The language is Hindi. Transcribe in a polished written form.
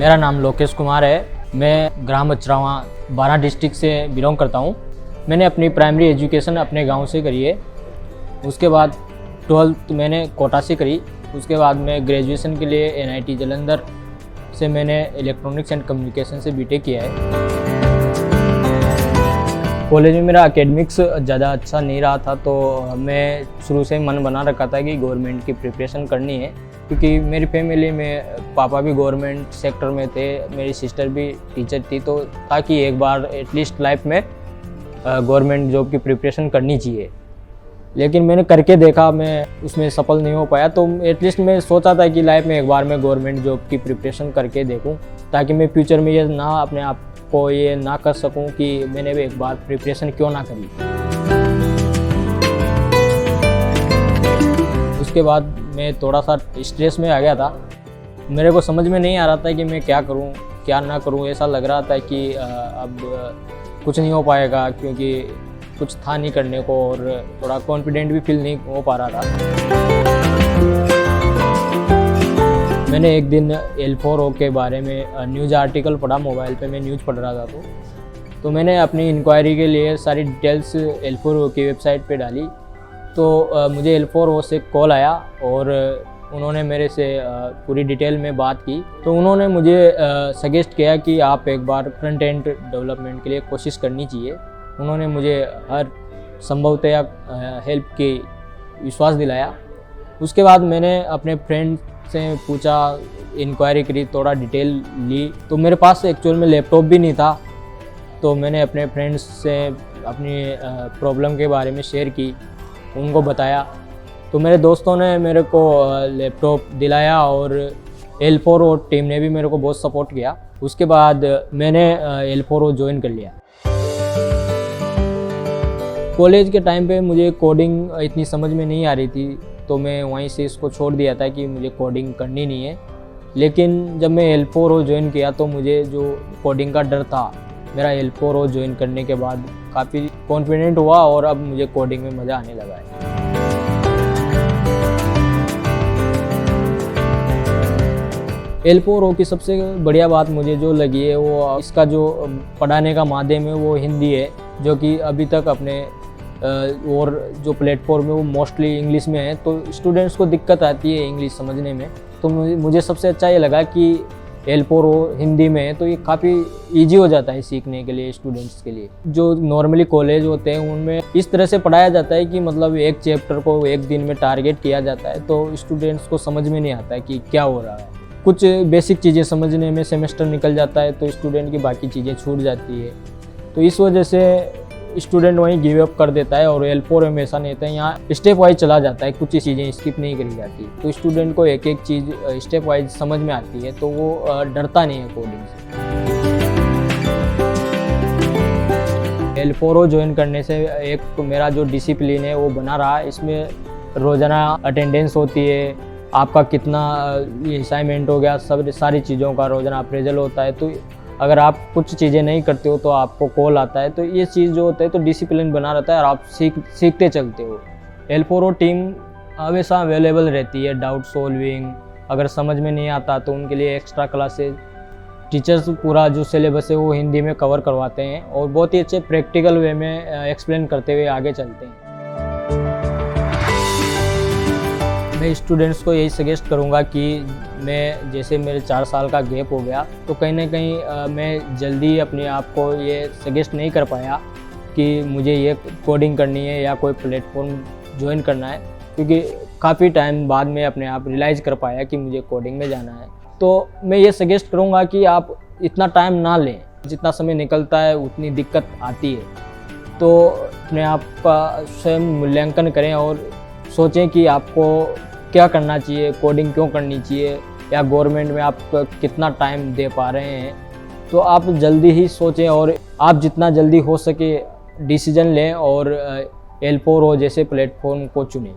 मेरा नाम लोकेश कुमार है। मैं ग्राम अचरावा बारा डिस्ट्रिक्ट से बिलोंग करता हूँ। मैंने अपनी प्राइमरी एजुकेशन अपने गांव से करी है। उसके बाद 12th मैंने कोटा से करी। उसके बाद मैं ग्रेजुएशन के लिए NIT जालंधर से मैंने इलेक्ट्रॉनिक्स एंड कम्युनिकेशन से BTech किया है। कॉलेज में मेरा एकेडमिक्स ज़्यादा अच्छा नहीं रहा था, तो मैं शुरू से मन बना रखा था कि गवर्नमेंट की प्रिपरेशन करनी है, क्योंकि मेरी फैमिली में पापा भी गवर्नमेंट सेक्टर में थे, मेरी सिस्टर भी टीचर थी, तो ताकि एक बार एटलीस्ट लाइफ में गवर्नमेंट जॉब की प्रिपरेशन करनी चाहिए। लेकिन मैंने करके देखा, मैं उसमें सफल नहीं हो पाया, तो एटलीस्ट मैं सोचा था कि लाइफ में एक बार मैं गवर्नमेंट जॉब की प्रिपरेशन करके देखूं, ताकि मैं फ्यूचर में ये ना अपने आप को ये ना कर सकूं कि मैंने भी एक बार प्रिपरेशन क्यों ना करी। उसके बाद मैं थोड़ा सा स्ट्रेस में आ गया था। मेरे को समझ में नहीं आ रहा था कि मैं क्या करूं क्या ना करूं। ऐसा लग रहा था कि अब कुछ नहीं हो पाएगा, क्योंकि कुछ था नहीं करने को और थोड़ा कॉन्फिडेंट भी फील नहीं हो पा रहा था। मैंने एक दिन L4O के बारे में न्यूज़ आर्टिकल पढ़ा, मोबाइल पे मैं न्यूज़ पढ़ रहा था, तो मैंने अपनी इंक्वायरी के लिए सारी डिटेल्स L4O की वेबसाइट पे डाली। तो मुझे L4O से कॉल आया और उन्होंने मेरे से पूरी डिटेल में बात की। तो उन्होंने मुझे सजेस्ट किया कि आप एक बार फ्रंट एंड डेवलपमेंट के लिए कोशिश करनी चाहिए। उन्होंने मुझे हर संभवतया हेल्प की विश्वास दिलाया। उसके बाद मैंने अपने फ्रेंड से पूछा, इंक्वायरी करी, थोड़ा डिटेल ली। तो मेरे पास एक्चुअल में लैपटॉप भी नहीं था, तो मैंने अपने फ्रेंड्स से अपनी प्रॉब्लम के बारे में शेयर की, उनको बताया। तो मेरे दोस्तों ने मेरे को लैपटॉप दिलाया और L4O टीम ने भी मेरे को बहुत सपोर्ट किया। उसके बाद मैंने L4O ज्वाइन कर लिया। कॉलेज के टाइम पे मुझे कोडिंग इतनी समझ में नहीं आ रही थी, तो मैं वहीं से इसको छोड़ दिया था कि मुझे कोडिंग करनी नहीं है। लेकिन जब मैं L4O ज्वाइन किया तो मुझे जो कोडिंग का डर था, मेरा L4O ज्वाइन करने के बाद काफ़ी कॉन्फिडेंट हुआ और अब मुझे कोडिंग में मज़ा आने लगा है। L4O की सबसे बढ़िया बात मुझे जो लगी है वो इसका जो पढ़ाने का माध्यम है वो हिंदी है, जो कि अभी तक अपने और जो प्लेटफॉर्म है वो मोस्टली इंग्लिश में है, तो स्टूडेंट्स को दिक्कत आती है इंग्लिश समझने में। तो मुझे सबसे अच्छा ये लगा कि L4O हिंदी में है, तो ये काफ़ी इजी हो जाता है सीखने के लिए स्टूडेंट्स के लिए। जो नॉर्मली कॉलेज होते हैं उनमें इस तरह से पढ़ाया जाता है कि मतलब एक चैप्टर को एक दिन में टारगेट किया जाता है, तो स्टूडेंट्स को समझ में नहीं आता है कि क्या हो रहा है। कुछ बेसिक चीज़ें समझने में सेमेस्टर निकल जाता है, तो स्टूडेंट की बाकी चीज़ें छूट जाती है। तो इस वजह से स्टूडेंट वहीं गिव अप कर देता है। और L4O में ऐसा नहीं होता है, यहाँ स्टेप वाइज चला जाता है, कुछ चीज़ें स्किप नहीं करी जाती, तो स्टूडेंट को एक एक चीज़ स्टेप वाइज समझ में आती है, तो वो डरता नहीं है कोडिंग से। L4O ज्वाइन करने से एक मेरा जो डिसिप्लिन है वो बना रहा। इसमें रोज़ाना अटेंडेंस होती है, आपका कितना असाइनमेंट हो गया, सब सारी चीज़ों का रोज़ाना अप्रेजल होता है। तो अगर आप कुछ चीज़ें नहीं करते हो तो आपको कॉल आता है, तो ये चीज़ जो होता है तो डिसिप्लिन बना रहता है और आप सीखते चलते हो। L4O टीम हमेशा अवेलेबल रहती है, डाउट सॉल्विंग, अगर समझ में नहीं आता तो उनके लिए एक्स्ट्रा क्लासेज, टीचर्स पूरा जो सिलेबस है वो हिंदी में कवर करवाते हैं और बहुत ही अच्छे प्रैक्टिकल वे में एक्सप्लेन करते हुए आगे चलते हैं। मैं स्टूडेंट्स को यही सजेस्ट करूंगा कि मैं जैसे मेरे 4 साल का गैप हो गया, तो कहीं ना कहीं मैं जल्दी अपने आप को ये सजेस्ट नहीं कर पाया कि मुझे ये कोडिंग करनी है या कोई प्लेटफॉर्म ज्वाइन करना है, क्योंकि काफ़ी टाइम बाद में अपने आप रियलाइज़ कर पाया कि मुझे कोडिंग में जाना है। तो मैं ये सजेस्ट करूँगा कि आप इतना टाइम ना लें, जितना समय निकलता है उतनी दिक्कत आती है। तो अपने आप का स्वयं मूल्यांकन करें और सोचें कि आपको क्या करना चाहिए, कोडिंग क्यों करनी चाहिए, या गवर्नमेंट में आप कितना टाइम दे पा रहे हैं। तो आप जल्दी ही सोचें और आप जितना जल्दी हो सके डिसीजन लें और L4O जैसे प्लेटफॉर्म को चुनें।